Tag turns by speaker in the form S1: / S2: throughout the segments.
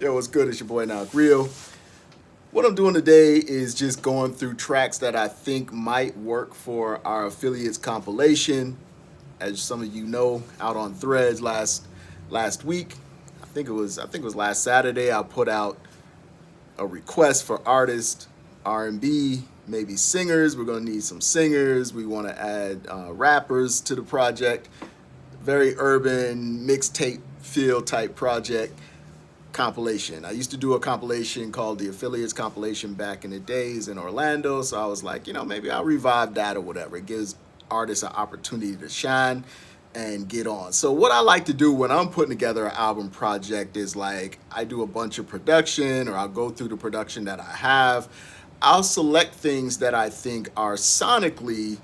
S1: Yo, what's good? It's your boy Now Real. What I'm doing today is just going through tracks that I think might work for our affiliates compilation. As some of you know, out on Threads last week, I think it was last Saturday. I put out a request for artists, R&B, maybe singers. We're gonna need some singers. We want to add rappers to the project. Very urban mixtape feel type project. Compilation. I used to do a compilation called the Affiliates Compilation back in the days in Orlando. So I was like, maybe I'll revive that or whatever. It gives artists an opportunity to shine and get on. So what I like to do when I'm putting together an album project is like I do a bunch of production, or I'll go through the production that I have. I'll select things that I think are sonically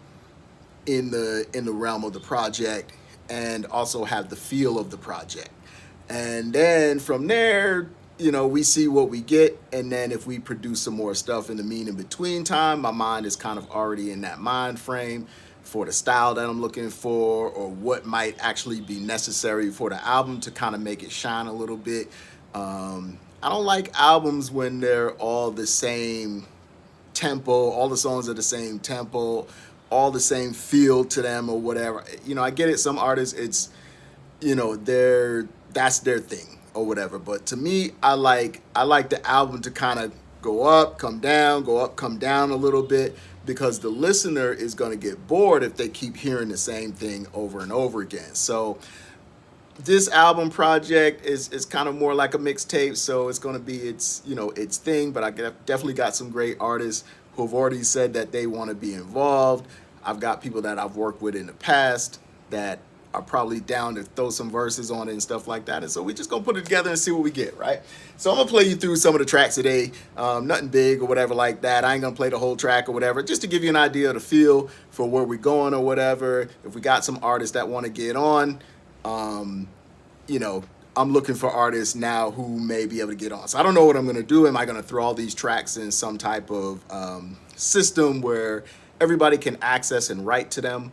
S1: in the realm of the project and also have the feel of the project. And then from there, we see what we get. And then if we produce some more stuff in the in between time, my mind is kind of already in that mind frame for the style that I'm looking for, or what might actually be necessary for the album to kind of make it shine a little bit. I don't like albums when they're all the same tempo, all the songs are the same tempo, all the same feel to them or whatever. I get it. Some artists, it's, that's their thing or whatever. But to me, I like the album to kind of go up, come down, go up, come down a little bit, because the listener is going to get bored if they keep hearing the same thing over and over again. So this album project is kind of more like a mixtape, so it's going to be its thing. But I definitely got some great artists who have already said that they want to be involved. I've got people that I've worked with in the past that are probably down to throw some verses on it and stuff like that. And so we just gonna put it together and see what we get, right? So I'm gonna play you through some of the tracks today. Nothing big or whatever like that. I ain't gonna play the whole track or whatever, just to give you an idea of the feel for where we're going or whatever. If we got some artists that want to get on, I'm looking for artists now who may be able to get on. So I don't know what I'm gonna do. Am I gonna throw all these tracks in some type of system where everybody can access and write to them?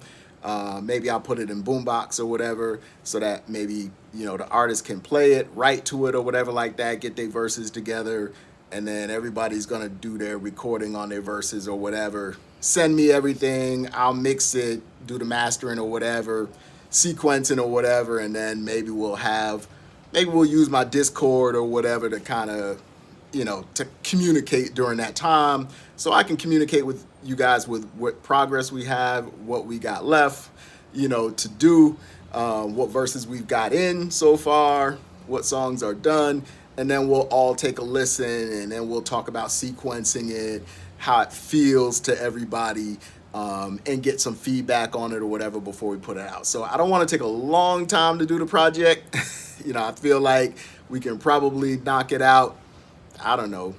S1: Maybe I'll put it in Boombox or whatever, so that maybe, the artist can play it, write to it or whatever like that, get their verses together, and then everybody's going to do their recording on their verses or whatever. Send me everything. I'll mix it, do the mastering or whatever, sequencing or whatever, and then maybe we'll use my Discord or whatever to kind of, to communicate during that time, so I can communicate with you guys with what progress we have, what we got left, to do, what verses we've got in so far, what songs are done, and then we'll all take a listen, and then we'll talk about sequencing it, how it feels to everybody, and get some feedback on it or whatever before we put it out. So I don't want to take a long time to do the project. I feel like we can probably knock it out, I don't know,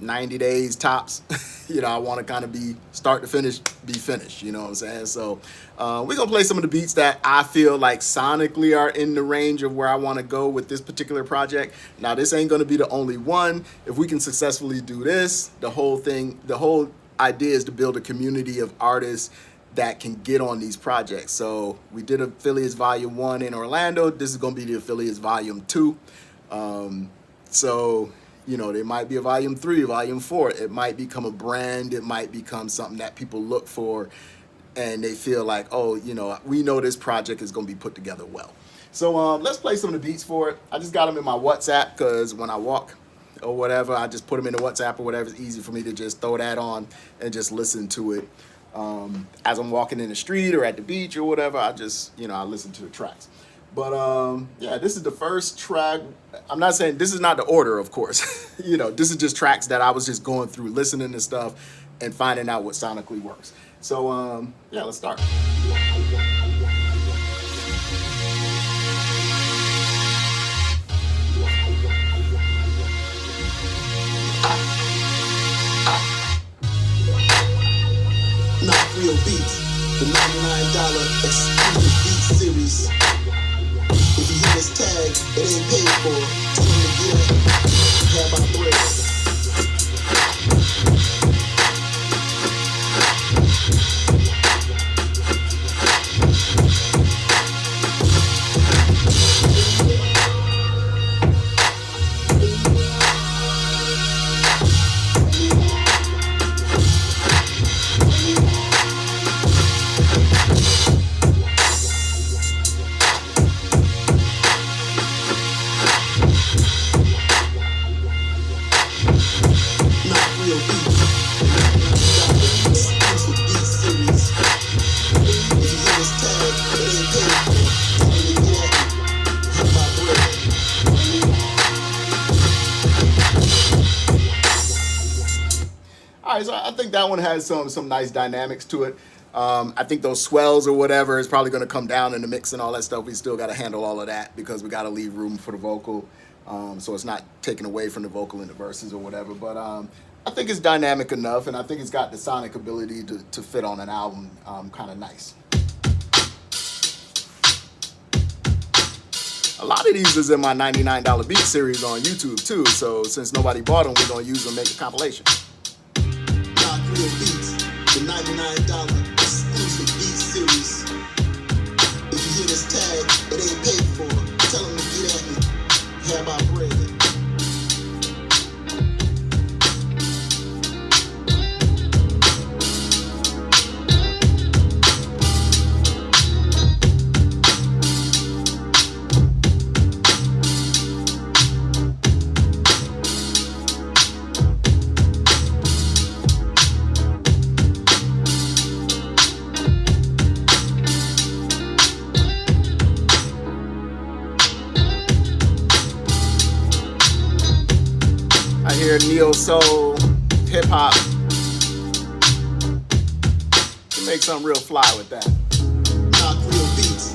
S1: 90 days tops. I want to kind of be start to finish, be finished. You know what I'm saying? So we're going to play some of the beats that I feel like sonically are in the range of where I want to go with this particular project. Now, this ain't going to be the only one. If we can successfully do this, the whole idea is to build a community of artists that can get on these projects. So we did Affiliates Volume 1 in Orlando. This is going to be the Affiliates Volume 2. There might be a volume 3, volume 4. It might become a brand. It might become something that people look for and they feel like, oh, we know this project is going to be put together well. So let's play some of the beats for it. I just got them in my WhatsApp because when I walk or whatever, I just put them in the WhatsApp or whatever. It's easy for me to just throw that on and just listen to it. As I'm walking in the street or at the beach or whatever, I just, I listen to the tracks. But this is the first track. I'm not saying this is not the order, of course. This is just tracks that I was just going through, listening to stuff and finding out what sonically works. So let's start. Not Real Beats, the $99 exclusive beat series. If you hear this tag, it ain't paid for. Tell them to get it. Have my bread. right, so I think that one has some nice dynamics to it. I think those swells or whatever is probably going to come down in the mix and all that stuff. We still got to handle all of that because we got to leave room for the vocal, so it's not taken away from the vocal in the verses or whatever. But I think it's dynamic enough, and I think it's got the sonic ability to fit on an album kind of nice. A lot of these is in my $99 beat series on YouTube too, so since nobody bought them, we're going to use them, make a compilation.
S2: Not real beats, the $99 exclusive beat series. If you hear this tag, it ain't paid for. Tell them to get at me. Have my bread.
S1: I hear neo soul, hip hop. You make something real fly with that.
S2: Not real beats.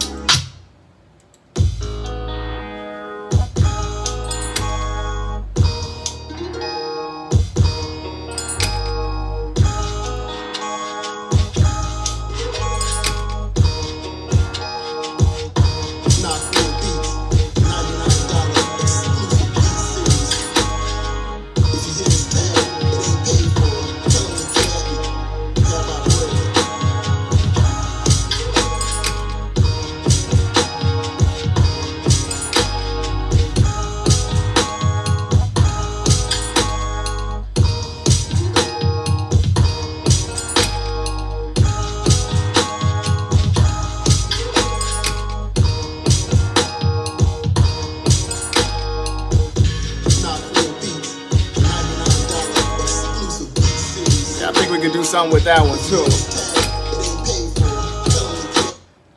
S1: Something with that one too.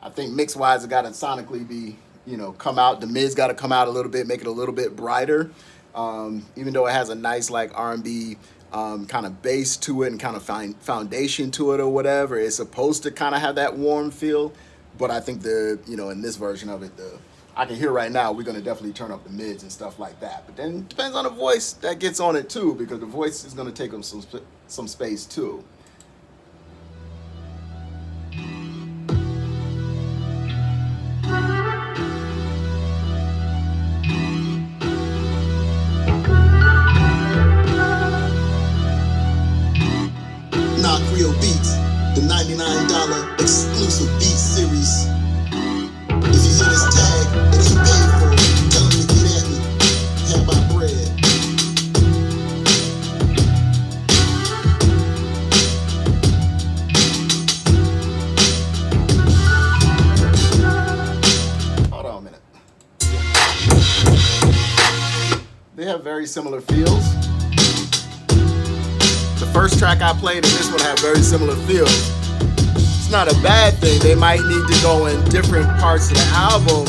S1: I think mix wise it gotta sonically be, come out. The mids gotta come out a little bit, make it a little bit brighter. Even though it has a nice like R&B kind of bass to it and kind of foundation to it or whatever, it's supposed to kind of have that warm feel. But I think in this version of it, I can hear right now we're gonna definitely turn up the mids and stuff like that. But then it depends on the voice that gets on it too, because the voice is gonna take them some space too.
S2: Real beats, the $99 exclusive beat series. If you hear this tag, it ain't paid for. Tell them to get at me. Have my bread.
S1: Hold on a minute. They have very similar feels. First track I played and this one have very similar feels. It's not a bad thing. They might need to go in different parts of the album,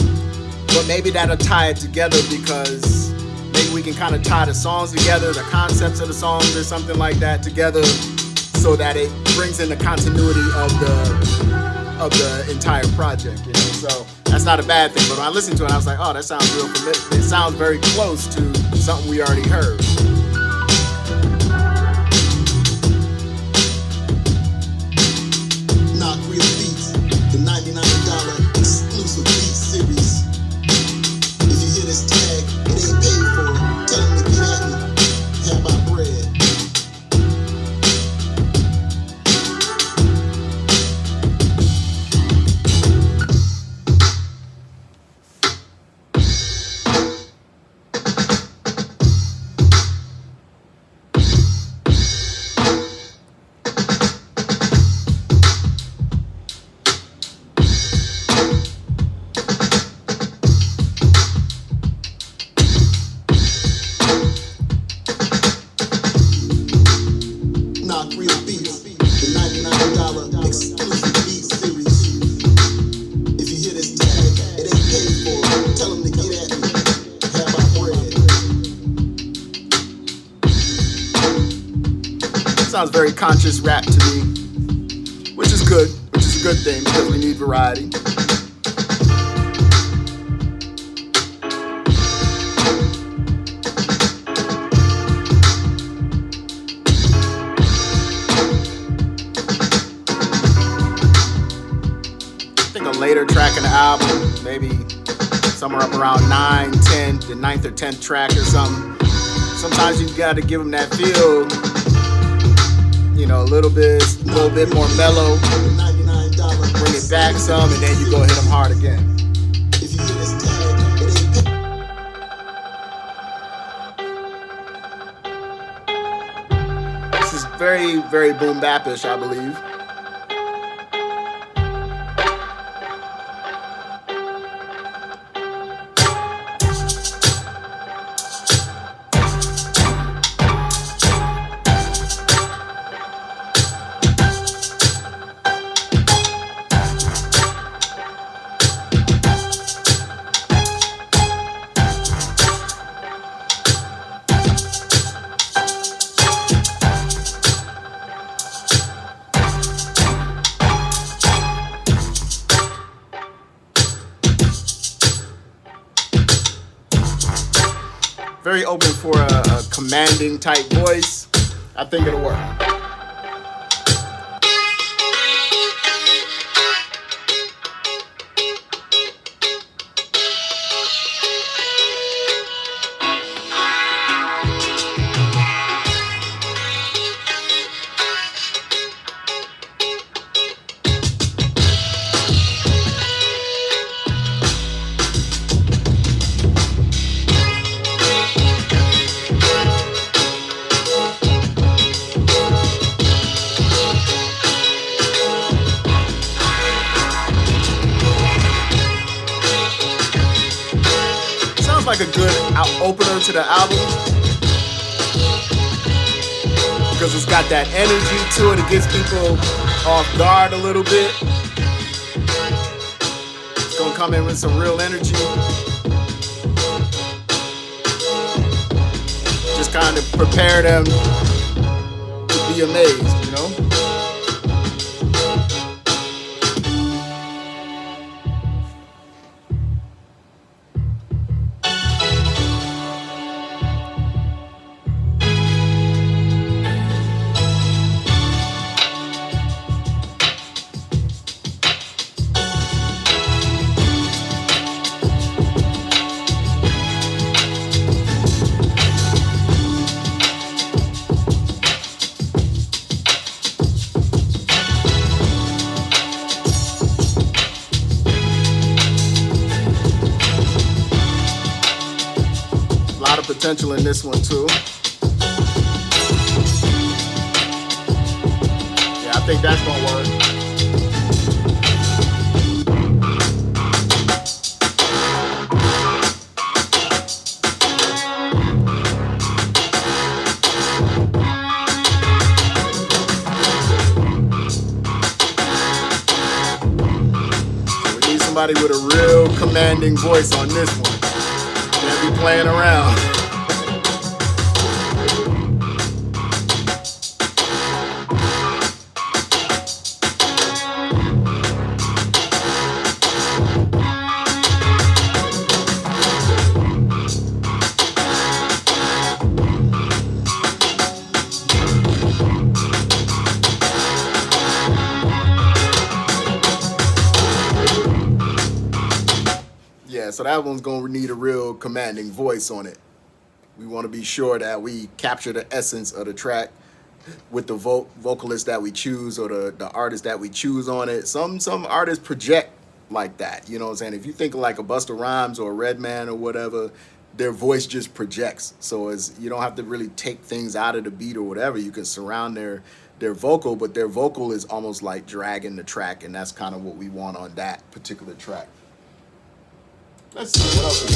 S1: but maybe that'll tie it together because maybe we can kind of tie the songs together, the concepts of the songs or something like that together, so that it brings in the continuity of the entire project. So that's not a bad thing. But when I listened to it, I was like, oh, that sounds real familiar. It sounds very close to something we already heard.
S2: $99 exclusive beat series. If you hear this tag, it ain't paid for. Tell them to get at me. Have my bread.
S1: sounds very conscious rap to me, which is good, which is a good thing because we need variety. I think a later track in the album, maybe somewhere up around 9, 10, the ninth or 10th track or something. Sometimes you got to give them that feel, you know, a little bit more mellow. Bring it back some, and then you go hit them hard again.
S2: If you hear this tag, it ain't
S1: This is very, very boom bap-ish, I believe. Very open for a commanding type voice. I think it'll work. Like a good opener to the album because it's got that energy to it. It gets people off guard a little bit. It's gonna come in with some real energy. Just kind of prepare them to be amazed, you know? Potential in this one too. Yeah, I think that's gonna work. So we need somebody with a real commanding voice on this one. Can't be playing around. So that one's gonna need a real commanding voice on it. We want to be sure that we capture the essence of the track with the vocalist that we choose or the artist that we choose on it. Some artists project like that, you know what I'm saying? If you think of like a Busta Rhymes or a Redman or whatever, their voice just projects. So you don't have to really take things out of the beat or whatever. You can surround their vocal, but their vocal is almost like dragging the track, and that's kind of what we want on that particular track. Let's see what else we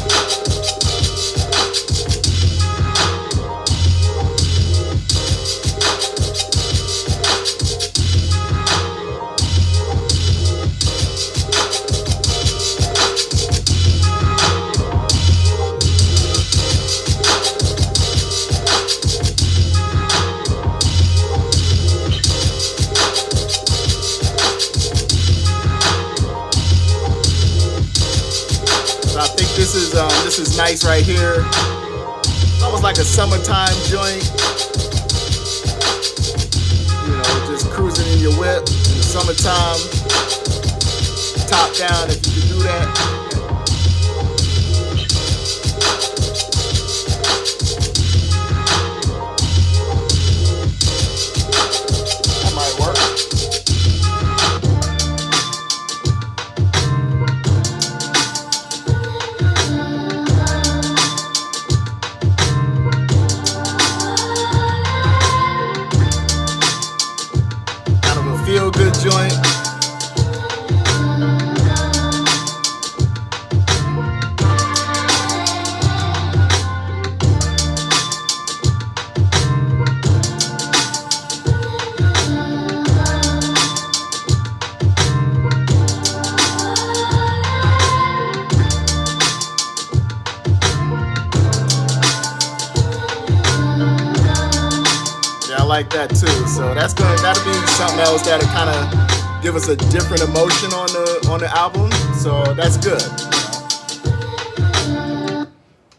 S1: nice right here. It's almost like a summertime joint. You know, just cruising in your whip in the summertime. Top down if you can do that. That might work. Kind of a feel-good joint. I like that too. So that'll be something else that'll kind of give us a different emotion on the album. So that's good.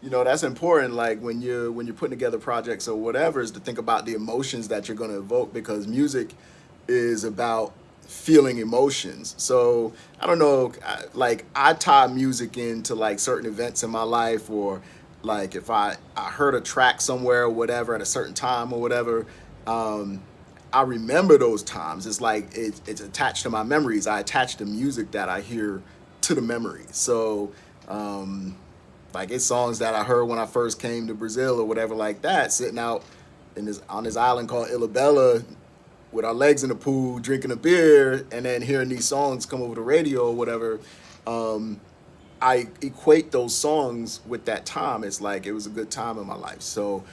S1: You know, that's important. Like when you're putting together projects or whatever, is to think about the emotions that you're going to evoke, because music is about feeling emotions. So I don't know, like I tie music into like certain events in my life, or like if I heard a track somewhere or whatever at a certain time or whatever, I remember those times. It's like it's attached to my memories. I attach the music that I hear to the memory. So like it's songs that I heard when I first came to Brazil or whatever like that, sitting out on this island called Ilhabela with our legs in the pool, drinking a beer, and then hearing these songs come over the radio or whatever. I equate those songs with that time. It's like it was a good time in my life. So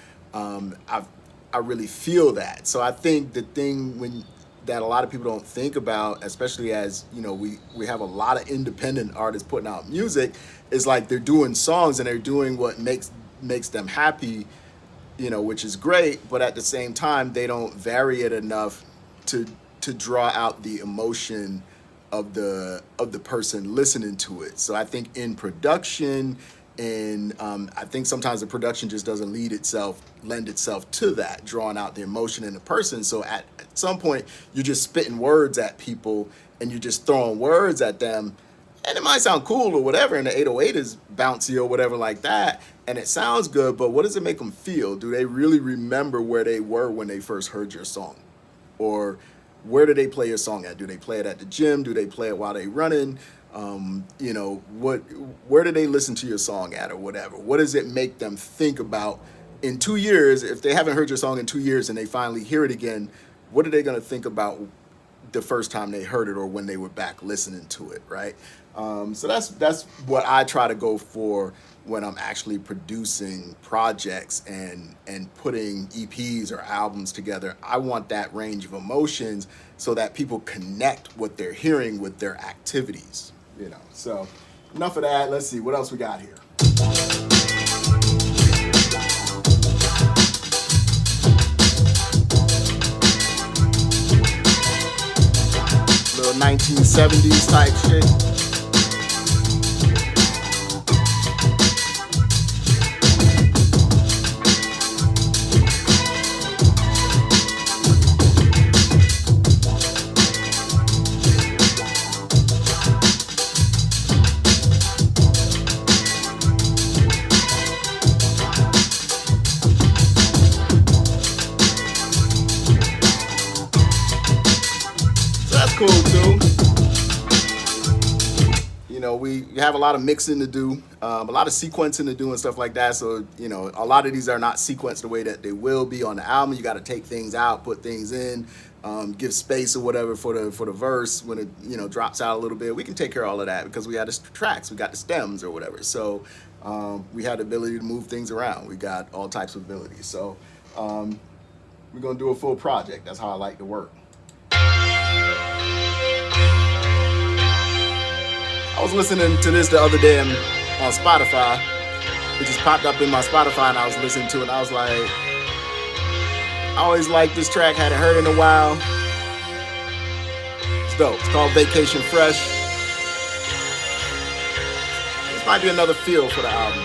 S1: I really feel that. So I think the thing that a lot of people don't think about, especially as you know, we have a lot of independent artists putting out music, is like they're doing songs and they're doing what makes them happy, you know, which is great. But at the same time, they don't vary it enough to draw out the emotion of the person listening to it. So I think in production, and I think sometimes the production just doesn't lend itself to that, drawing out the emotion in the person. So at some point, you're just spitting words at people and you're just throwing words at them. And it might sound cool or whatever, and the 808 is bouncy or whatever like that, and it sounds good, but what does it make them feel? Do they really remember where they were when they first heard your song? Or where do they play your song at? Do they play it at the gym? Do they play it while they running? You know, where do they listen to your song at or whatever? What does it make them think about in 2 years? If they haven't heard your song in 2 years and they finally hear it again, what are they going to think about the first time they heard it or when they were back listening to it, right? So that's what I try to go for when I'm actually producing projects and putting EPs or albums together. I want that range of emotions so that people connect what they're hearing with their activities, you know. So enough of that. Let's see what else we got here. Little 1970s type shit. Cool too. You know, we have a lot of mixing to do, a lot of sequencing to do and stuff like that. So, you know, a lot of these are not sequenced the way that they will be on the album. You got to take things out, put things in, give space or whatever for the verse when it, you know, drops out a little bit. We can take care of all of that because we had the tracks, we got the stems or whatever. So we had the ability to move things around. We got all types of abilities. So we're gonna do a full project. That's how I like to work. I was listening to this the other day on Spotify. It just popped up in my Spotify and I was listening to it and I was like, I always liked this track, hadn't heard it in a while. It's dope. It's called Vacation Fresh. This might be another feel for the album.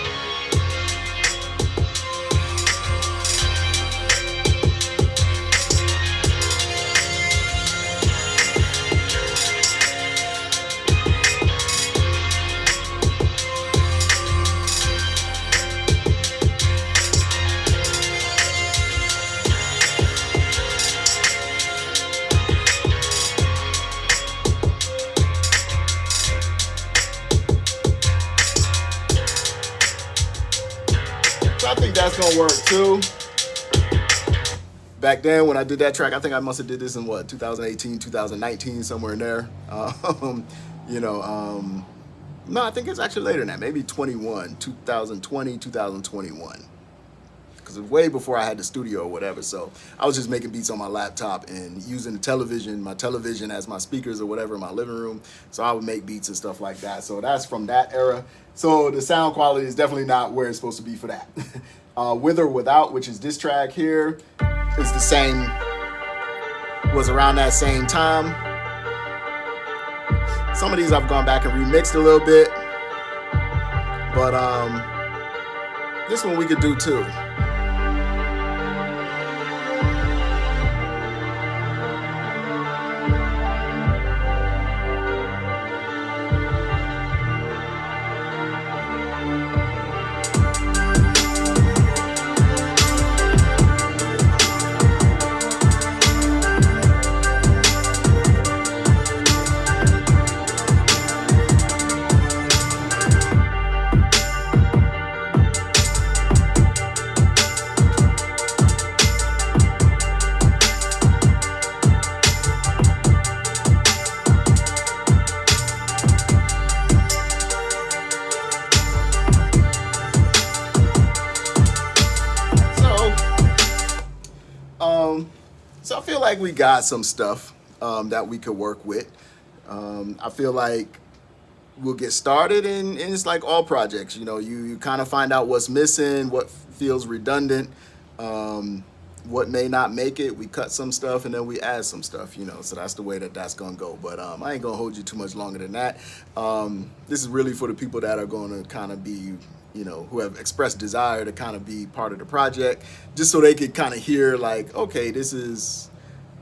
S1: think that's gonna work too. Back then when I did that track, I think I must have did this in what 2018, 2019, somewhere in there. You know, no, I think it's actually later than that. Maybe 2020, 2021. Because it was way before I had the studio or whatever. So I was just making beats on my laptop and using my television as my speakers or whatever in my living room. So I would make beats and stuff like that. So that's from that era. So the sound quality is definitely not where it's supposed to be for that. With or Without, which is this track here, is the same, was around that same time. Some of these I've gone back and remixed a little bit. But this one we could do too. So I feel like we got some stuff that we could work with. I feel like we'll get started, and it's like all projects. You know, you kind of find out what's missing, what feels redundant, what may not make it. We cut some stuff and then we add some stuff. You know, so that's the way that's gonna go. But I ain't gonna hold you too much longer than that. This is really for the people that are going to kind of be, you know, who have expressed desire to kind of be part of the project, just so they could kind of hear like, okay, this is,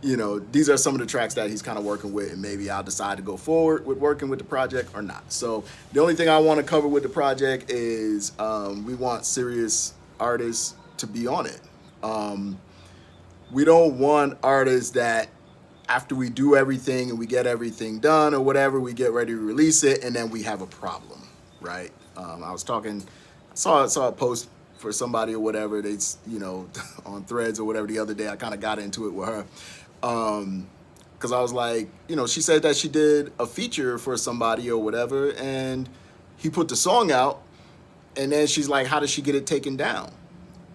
S1: you know, these are some of the tracks that he's kind of working with, and maybe I'll decide to go forward with working with the project or not. So the only thing I want to cover with the project is we want serious artists to be on it. We don't want artists that after we do everything and we get everything done or whatever, we get ready to release it and then we have a problem, right? I was talking, saw a post for somebody or whatever, they, you know, on Threads or whatever the other day. I kind of got into it with her. Because I was like, you know, she said that she did a feature for somebody or whatever, and he put the song out, and then she's like, how does she get it taken down?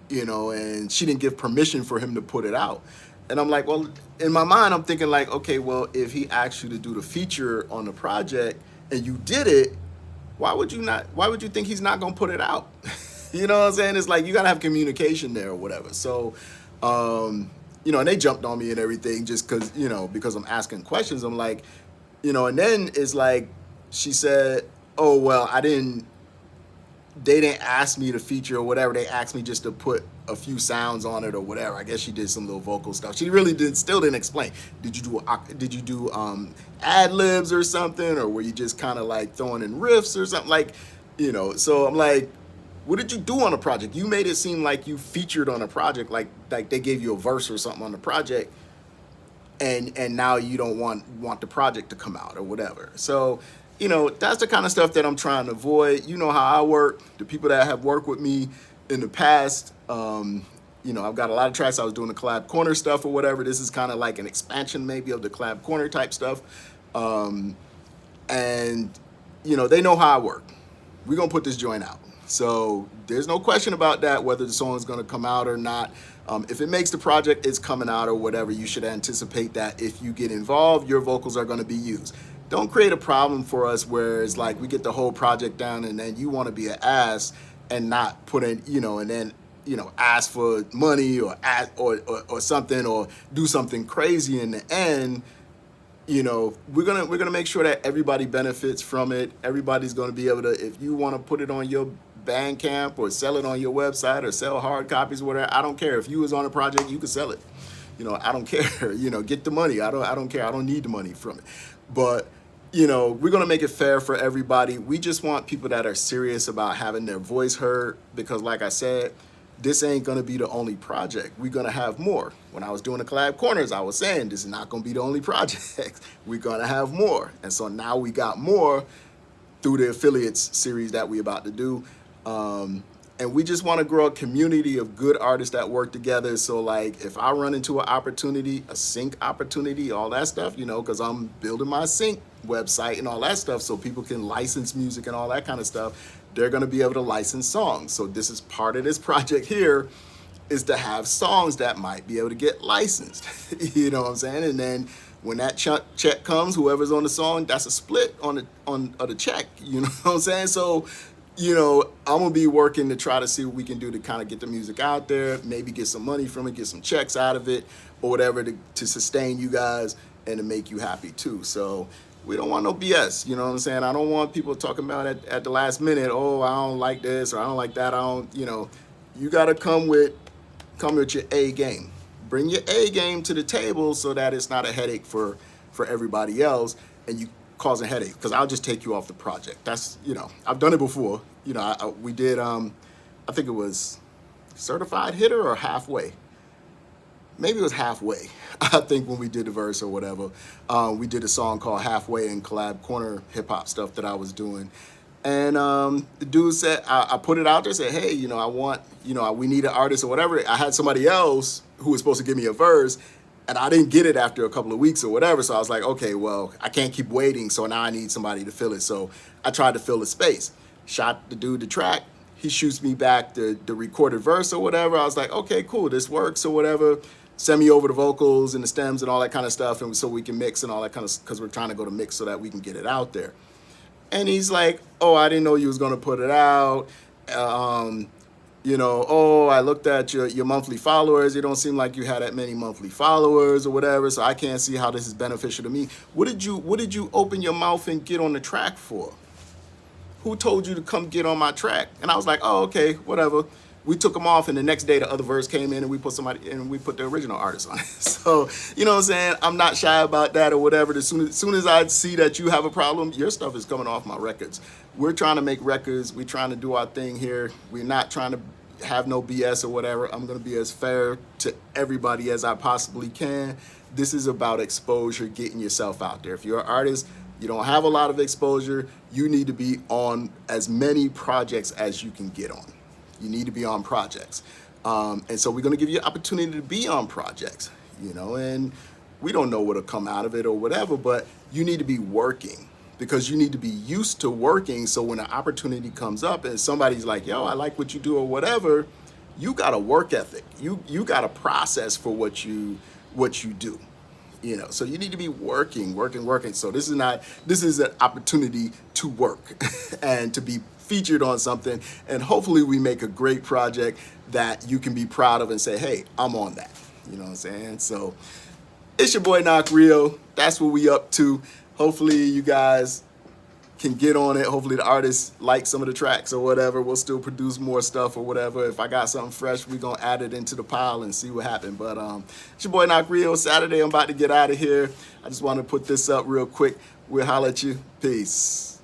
S1: You know, and she didn't give permission for him to put it out. And I'm like, well, in my mind, I'm thinking like, okay, well, if he asked you to do the feature on the project and you did it, why would you think he's not gonna put it out? You know what I'm saying? It's like, you gotta have communication there or whatever. So, you know, and they jumped on me and everything just because, you know, because I'm asking questions. I'm like, you know, and then it's like, she said, oh, well, they didn't ask me to feature or whatever. They asked me just to put a few sounds on it or whatever. I guess she did some little vocal stuff. She really still didn't explain. Did you do ad libs or something, or were you just kind of like throwing in riffs or something, like, you know? So I'm like, what did you do on a project? You made it seem like you featured on a project, like they gave you a verse or something on the project, and now you don't want the project to come out or whatever. So, you know, that's the kind of stuff that I'm trying to avoid. You know how I work. The people that have worked with me in the past, you know, I've got a lot of tracks. I was doing the Collab Corner stuff or whatever. This is kind of like an expansion maybe of the Collab Corner type stuff. And, you know, they know how I work. We're going to put this joint out. So there's no question about that, whether the song is going to come out or not. If it makes the project, it's coming out or whatever. You should anticipate that if you get involved, your vocals are going to be used. Don't create a problem for us where it's like we get the whole project down and then you want to be an ass and not put in, you know, and then, you know, ask for money or something, or do something crazy in the end. You know, we're gonna make sure that everybody benefits from it. Everybody's gonna be able to, if you want to put it on your Bandcamp or sell it on your website or sell hard copies or whatever, I don't care. If you was on a project, you could sell it. You know, I don't care. You know, get the money. I don't care. I don't need the money from it. But, you know, we're gonna make it fair for everybody. We just want people that are serious about having their voice heard, because like I said, this ain't gonna be the only project. We're gonna have more. When I was doing the Collab Corners, I was saying this is not gonna be the only project. We're gonna have more. And so now we got more through the affiliates series that we're about to do. And we just want to grow a community of good artists that work together. So like if I run into an opportunity, a sync opportunity, all that stuff, you know, because I'm building my sync website and all that stuff so people can license music and all that kind of stuff, they're going to be able to license songs. So this is part of this project here, is to have songs that might be able to get licensed. You know what I'm saying? And then when that check comes, whoever's on the song, that's a split on the check. You know what I'm saying? So, you know, I'm gonna be working to try to see what we can do to kind of get the music out there, maybe get some money from it, get some checks out of it, or whatever to sustain you guys and to make you happy too. So we don't want no BS. You know what I'm saying? I don't want people talking about it at the last minute. Oh, I don't like this or I don't like that. I don't. You know, you gotta come with your A game. Bring your A game to the table so that it's not a headache for everybody else and you cause a headache, because I'll just take you off the project. That's, you know, I've done it before. You know, we did, I think it was Certified Hitter or Halfway. Maybe it was Halfway. I think when we did the verse or whatever, we did a song called Halfway in collab corner hip hop stuff that I was doing. And the dude said, I put it out there, said, hey, you know, I want, you know, we need an artist or whatever. I had somebody else who was supposed to give me a verse, and I didn't get it after a couple of weeks or whatever. So I was like, okay, well, I can't keep waiting. So now I need somebody to fill it. So I tried to fill the space. Shot the dude the track. He shoots me back the recorded verse or whatever. I was like, okay, cool, this works or whatever. Send me over the vocals and the stems and all that kind of stuff, and so we can mix and all that kind of, because we're trying to go to mix so that we can get it out there. And he's like, oh, I didn't know you was going to put it out. You know, oh, I looked at your monthly followers. It don't seem like you had that many monthly followers or whatever, so I can't see how this is beneficial to me. What did you open your mouth and get on the track for? Who told you to come get on my track? And I was like, oh, okay, whatever. We took them off, and the next day the other verse came in, and we put the original artist on it. So, you know what I'm saying? I'm not shy about that or whatever. As soon as I see that you have a problem, your stuff is coming off my records. We're trying to make records. We're trying to do our thing here. We're not trying to have no BS or whatever. I'm going to be as fair to everybody as I possibly can. This is about exposure, getting yourself out there. If you're an artist, you don't have a lot of exposure, you need to be on as many projects as you can get on. You need to be on projects. And so we're going to give you an opportunity to be on projects, you know, and we don't know what'll come out of it or whatever, but you need to be working, because you need to be used to working. So when an opportunity comes up and somebody's like, yo, I like what you do or whatever, you got a work ethic. You got a process for what you do. You know, so you need to be working. So this is an opportunity to work and to be featured on something, and hopefully we make a great project that you can be proud of and say, hey, I'm on that. You know what I'm saying? So it's your boy Knock Rio. That's what we up to. Hopefully you guys can get on it. Hopefully the artists like some of the tracks or whatever. We'll still produce more stuff or whatever. If I got something fresh, we're gonna add it into the pile and see what happened. But it's your boy Knock Rio. Saturday, I'm about to get out of here. I just want to put this up real quick. We'll holler at you. Peace.